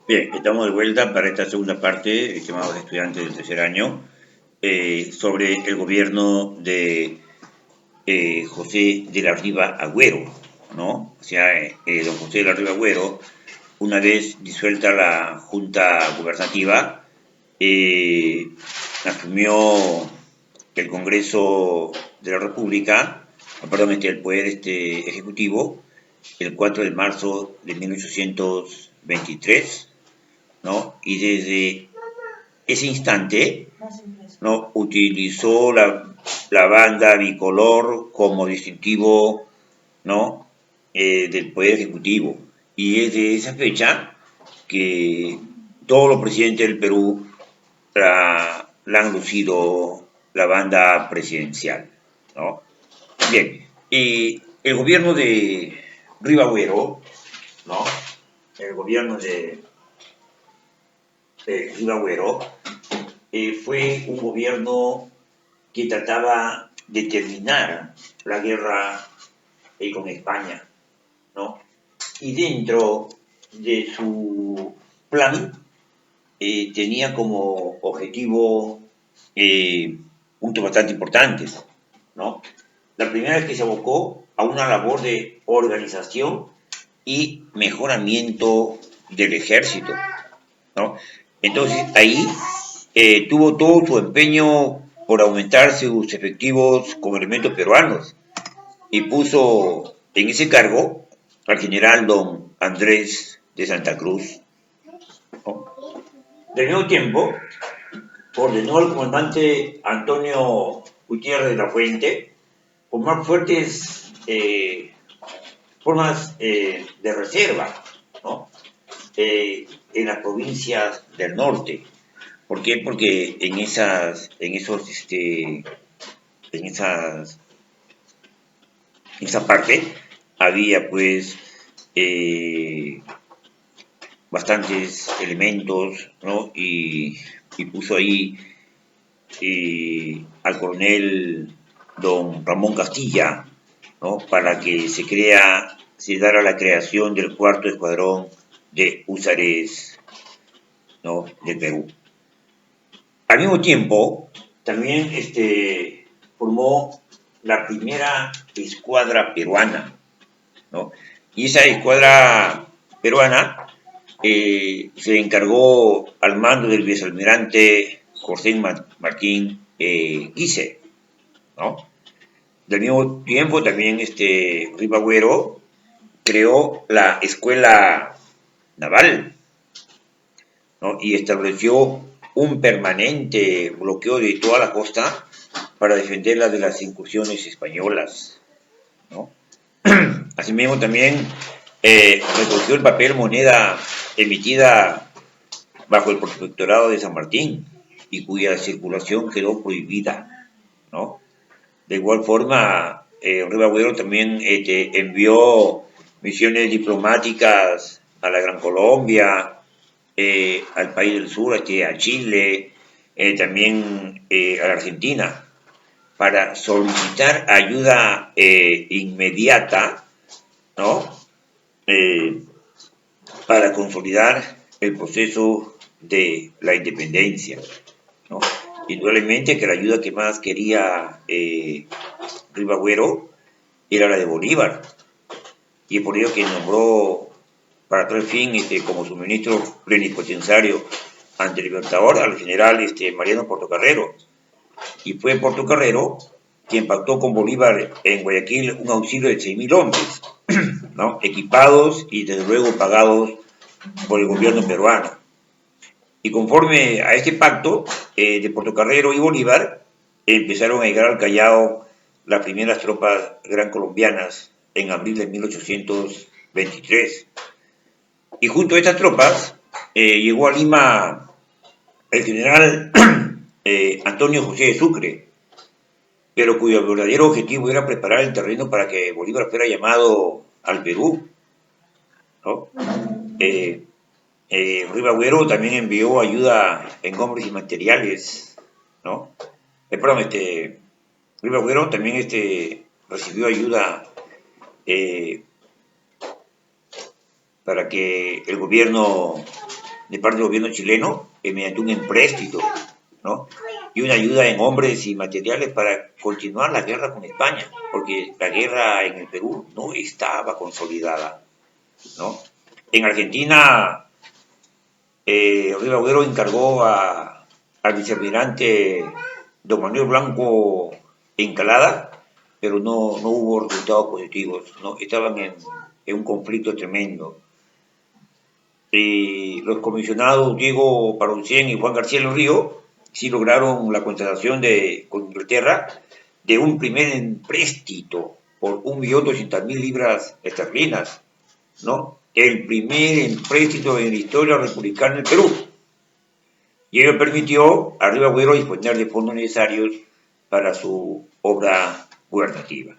Bien, estamos de vuelta para esta segunda parte, estimados estudiantes del tercer año, sobre el gobierno de José de la Riva Agüero, ¿no? O sea, don José de la Riva Agüero, una vez disuelta la Junta Gubernativa, eh, asumió el Congreso de la República, perdón, el Poder Ejecutivo, el 4 de marzo de 1823, ¿no? Y desde ese instante, ¿no? Utilizó la banda bicolor como distintivo, ¿no? Del Poder Ejecutivo. Y es de esa fecha que todos los presidentes del Perú la han lucido la banda presidencial, ¿no? Bien, y el gobierno de Rivagüero, ¿no? El gobierno de Rivagüero fue un gobierno que trataba de terminar la guerra con España, ¿no? Y dentro de su plan tenía como objetivo puntos bastante importantes, ¿no? La primera es que se abocó a una labor de organización y mejoramiento del ejército, ¿no? Entonces ahí tuvo todo su empeño por aumentar sus efectivos con elementos peruanos y puso en ese cargo al general don Andrés de Santa Cruz, ¿no? Del mismo tiempo, ordenó al comandante Antonio Gutiérrez de la Fuente formar fuertes formas de reserva, ¿no? En las provincias del norte. ¿Por qué? Porque en esa parte había pues eh, bastantes elementos, ¿no? Y puso ahí al coronel don Ramón Castilla, ¿no? Para que se diera la creación del cuarto escuadrón de húsares, ¿no? Del Perú. Al mismo tiempo, también formó la primera escuadra peruana, ¿no? Y esa escuadra peruana se encargó al mando del vicealmirante José Martín Guise, ¿no? Del mismo tiempo también Ribagüero creó la escuela naval, ¿no? Y estableció un permanente bloqueo de toda la costa para defenderla de las incursiones españolas, ¿no? Asimismo también recogió el papel moneda emitida bajo el protectorado de San Martín y cuya circulación quedó prohibida, ¿no? De igual forma, Ribagüero también envió misiones diplomáticas a la Gran Colombia, al país del sur, a Chile, también a la Argentina, para solicitar ayuda inmediata, ¿no? Eh, para consolidar el proceso de la independencia, ¿no? Indudablemente que la ayuda que más quería Ribagüero era la de Bolívar, y por ello que nombró para tal fin como su ministro plenipotenciario ante el Libertador al general Mariano Portocarrero, y fue Portocarrero quien pactó con Bolívar en Guayaquil un auxilio de 6.000 hombres, ¿no? Equipados y desde luego pagados por el gobierno peruano. Y conforme a este pacto de Portocarrero y Bolívar, empezaron a llegar al Callao las primeras tropas gran colombianas en abril de 1823. Y junto a estas tropas llegó a Lima el general Antonio José de Sucre, pero cuyo verdadero objetivo era preparar el terreno para que Bolívar fuera llamado al Perú, ¿no? Ribagüero también envió ayuda en hombres y materiales, ¿no? Perdón, Ribagüero también recibió ayuda eh, para que el gobierno de parte del gobierno chileno mediante un empréstito, ¿no? Y una ayuda en hombres y materiales para continuar la guerra con España, porque la guerra en el Perú no estaba consolidada, ¿no? En Argentina, Riva Agüero encargó al vicealmirante don Manuel Blanco Encalada, pero no hubo resultados positivos, ¿no? Estaban en un conflicto tremendo. Los comisionados Diego Paroncien y Juan García del Río sí lograron la contratación con Inglaterra de un primer empréstito por 1.200.000 libras esterlinas, ¿no? El primer empréstito en la historia republicana del Perú. Y ello permitió a Riva Agüero disponer de fondos necesarios para su obra gubernativa,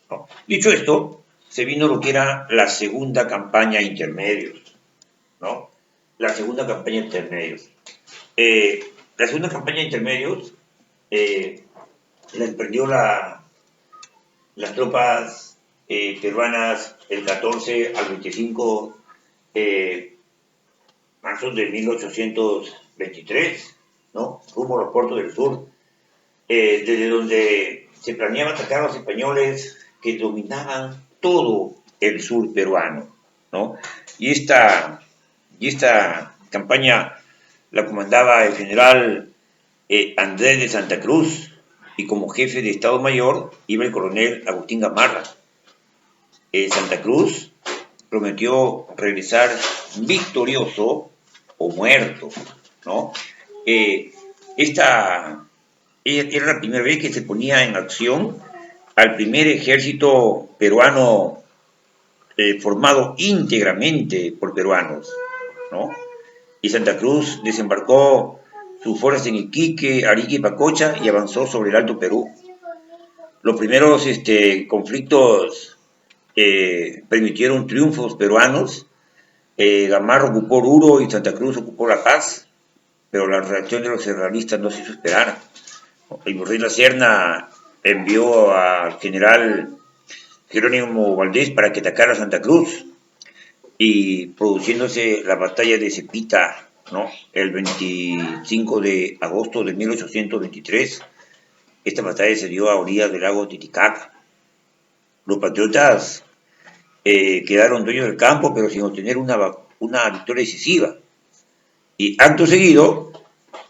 ¿no? Dicho esto, se vino lo que era la segunda campaña intermedios, ¿no? La segunda campaña intermedios. La segunda campaña intermedios la emprendió las tropas peruanas el 14 al 25 marzo de 1823, ¿no? Rumbo a los puertos del sur, desde donde se planeaba atacar a los españoles que dominaban todo el sur peruano, ¿no? Y esta campaña la comandaba el general Andrés de Santa Cruz, y como jefe de Estado Mayor iba el coronel Agustín Gamarra. Santa Cruz prometió regresar victorioso o muerto, ¿no? Esta era la primera vez que se ponía en acción al primer ejército peruano formado íntegramente por peruanos, ¿no? Y Santa Cruz desembarcó sus fuerzas en Iquique, Arica y Pacocha y avanzó sobre el Alto Perú. Los primeros conflictos permitieron triunfos peruanos. Gamarra ocupó Oruro y Santa Cruz ocupó La Paz, pero la reacción de los realistas no se hizo esperar. El virrey La Serna envió al general Jerónimo Valdés para que atacara Santa Cruz, y produciéndose la batalla de Cepita, ¿no? El 25 de agosto de 1823. Esta batalla se dio a orillas del lago Titicaca. Los patriotas quedaron dueños del campo, pero sin obtener una victoria decisiva. Y acto seguido,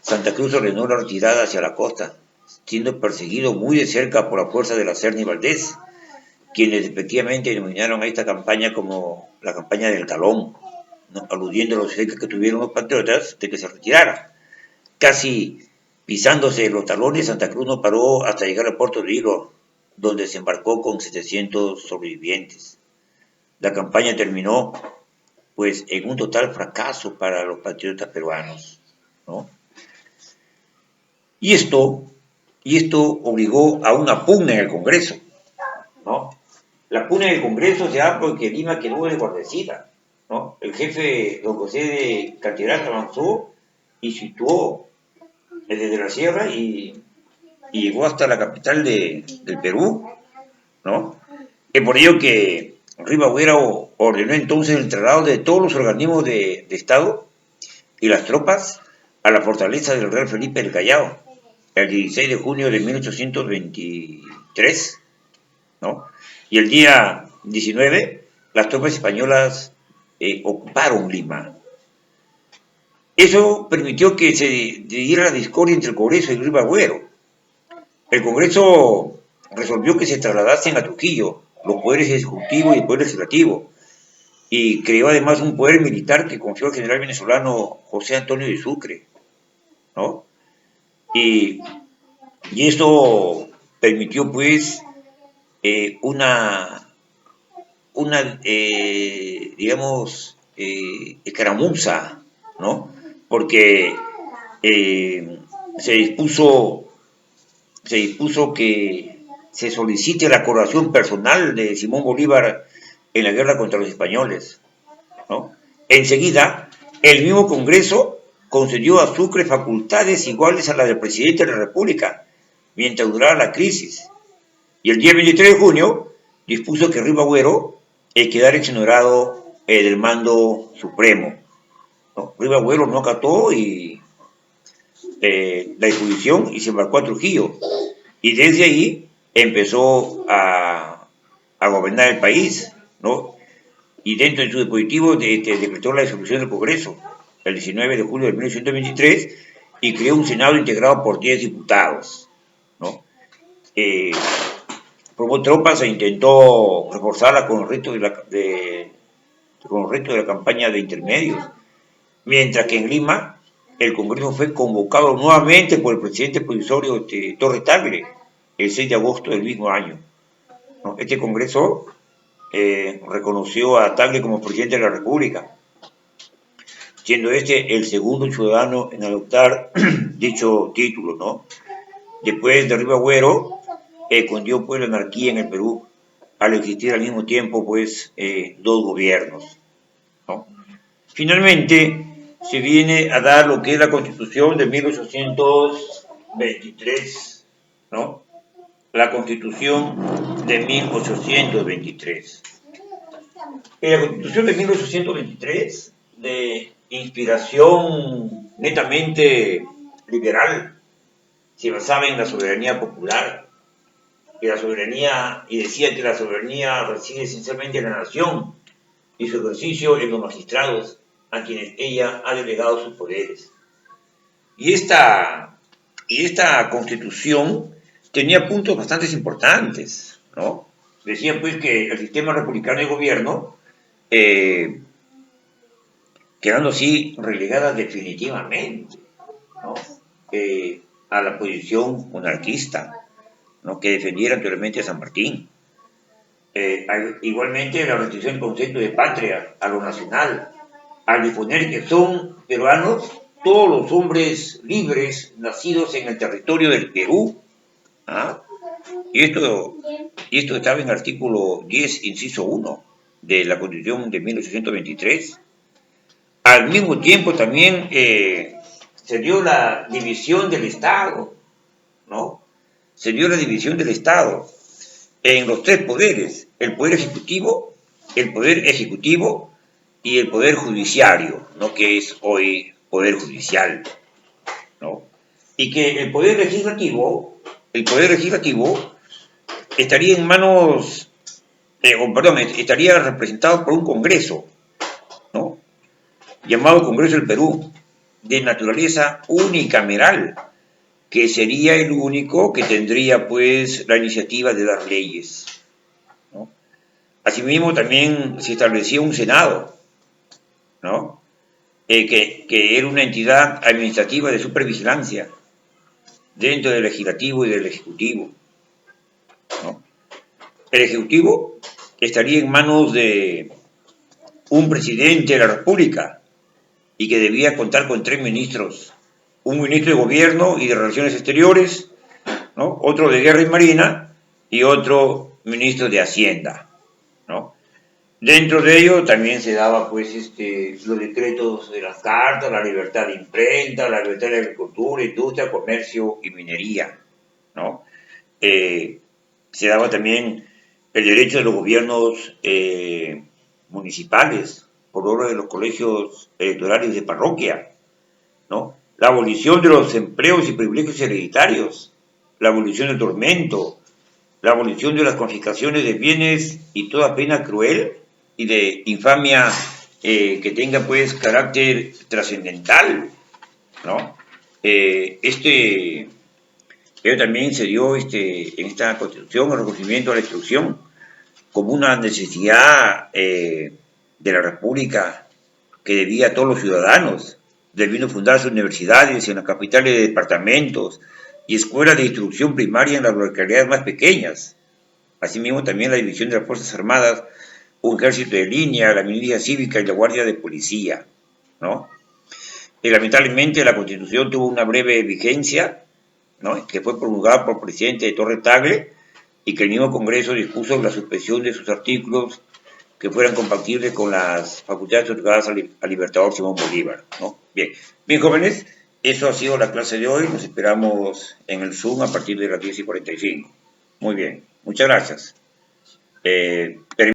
Santa Cruz ordenó la retirada hacia la costa, siendo perseguido muy de cerca por la fuerza de La Serna y Valdés, quienes efectivamente denominaron a esta campaña como la campaña del talón, ¿no? Aludiendo a los cerca que tuvieron los patriotas de que se retirara. Casi pisándose los talones, Santa Cruz no paró hasta llegar al puerto de Hilo, donde se embarcó con 700 sobrevivientes. La campaña terminó, pues, en un total fracaso para los patriotas peruanos, ¿no? Y esto obligó a una pugna en el Congreso, ¿no? La pugna en el Congreso se da porque Lima quedó desguarnecida, ¿no? El jefe, don José de Cartierás, avanzó y situó desde la sierra y llegó hasta la capital del Perú, ¿no? Es por ello que Riva Agüero ordenó entonces el traslado de todos los organismos de Estado y las tropas a la fortaleza del Real Felipe del Callao, el 16 de junio de 1823, ¿no? Y el día 19, las tropas españolas ocuparon Lima. Eso permitió que se diera la discordia entre el Congreso y Riva Agüero. El Congreso resolvió que se trasladasen a Trujillo los poderes ejecutivo y poder legislativo, y creó además un poder militar que confió al general venezolano José Antonio de Sucre, ¿no? Y eso permitió, pues, una digamos, escaramuza, ¿no? Porque se dispuso que se solicite la colaboración personal de Simón Bolívar en la guerra contra los españoles, ¿no? Enseguida, el mismo Congreso concedió a Sucre facultades iguales a las del presidente de la República, mientras durara la crisis. Y el día 23 de junio dispuso que Riva Agüero quedara exonerado del mando supremo, ¿no? Ruiz Agüero no acató y la disposición y se embarcó a Trujillo. Y desde ahí empezó a gobernar el país, ¿no? Y dentro de su dispositivo decretó la disolución del Congreso el 19 de julio de 1923 y creó un Senado integrado por 10 diputados, ¿no? Formó tropas e intentó reforzarla con el resto de la campaña de intermedios, mientras que en Lima el Congreso fue convocado nuevamente por el presidente provisorio Torres Tagle el 6 de agosto del mismo año, ¿no? Este Congreso reconoció a Tagle como presidente de la República, siendo este el segundo ciudadano en adoptar dicho título, ¿no? Después de Ruiz Agüero, cundió pues la anarquía en el Perú, al existir al mismo tiempo pues dos gobiernos, ¿no? Finalmente se viene a dar lo que es la Constitución de 1823, ¿no? La Constitución de 1823. La Constitución de 1823, de inspiración netamente liberal, se basaba en la soberanía popular, y decía que la soberanía reside esencialmente en la nación y su ejercicio en los magistrados a quienes ella ha delegado sus poderes. Y esta Constitución tenía puntos bastante importantes, ¿no? Decía pues que el sistema republicano de gobierno, quedando así relegada definitivamente, ¿no? A la posición monarquista, ¿no? Que defendiera anteriormente a San Martín. Igualmente la restricción del concepto de patria a lo nacional, al disponer que son peruanos todos los hombres libres nacidos en el territorio del Perú, ¿ah? Y esto estaba en el artículo 10, inciso 1 de la Constitución de 1823. Al mismo tiempo también se dio la división del Estado, ¿no? Se dio la división del Estado en los tres poderes: el poder ejecutivo y el poder judiciario, ¿no? Que es hoy poder judicial, ¿no? Y que el poder legislativo estaría en manos, estaría representado por un Congreso, ¿no? Llamado Congreso del Perú, de naturaleza unicameral, que sería el único que tendría pues la iniciativa de dar leyes, ¿no? Asimismo también se establecía un Senado, ¿no? Que era una entidad administrativa de supervigilancia dentro del legislativo y del ejecutivo, ¿no? El ejecutivo estaría en manos de un presidente de la República y que debía contar con 3 ministros: un ministro de Gobierno y de Relaciones Exteriores, ¿no? Otro de Guerra y Marina y otro ministro de Hacienda, ¿no? Dentro de ello también se daba pues los decretos de las cartas, la libertad de imprenta, la libertad de agricultura, industria, comercio y minería, ¿no? Se daba también el derecho de los gobiernos municipales por obra de los colegios electorales de parroquia, ¿no? La abolición de los empleos y privilegios hereditarios, la abolición del tormento, la abolición de las confiscaciones de bienes y toda pena cruel y de infamia que tenga pues carácter trascendental, ¿no? Pero también se dio en esta Constitución el reconocimiento a la instrucción como una necesidad de la República que debía a todos los ciudadanos, debiendo fundarse universidades en las capitales de departamentos y escuelas de instrucción primaria en las localidades más pequeñas. Asimismo, también la división de las Fuerzas Armadas, un ejército de línea, la milicia cívica y la guardia de policía, ¿no? Y lamentablemente la Constitución tuvo una breve vigencia, ¿no? Que fue promulgada por el presidente Torres Tagle y que el mismo Congreso dispuso la suspensión de sus artículos que fueran compatibles con las facultades otorgadas al Libertador Simón Bolívar, ¿no? Bien, jóvenes, eso ha sido la clase de hoy. Nos esperamos en el Zoom a partir de las 10:45. Muy bien, muchas gracias.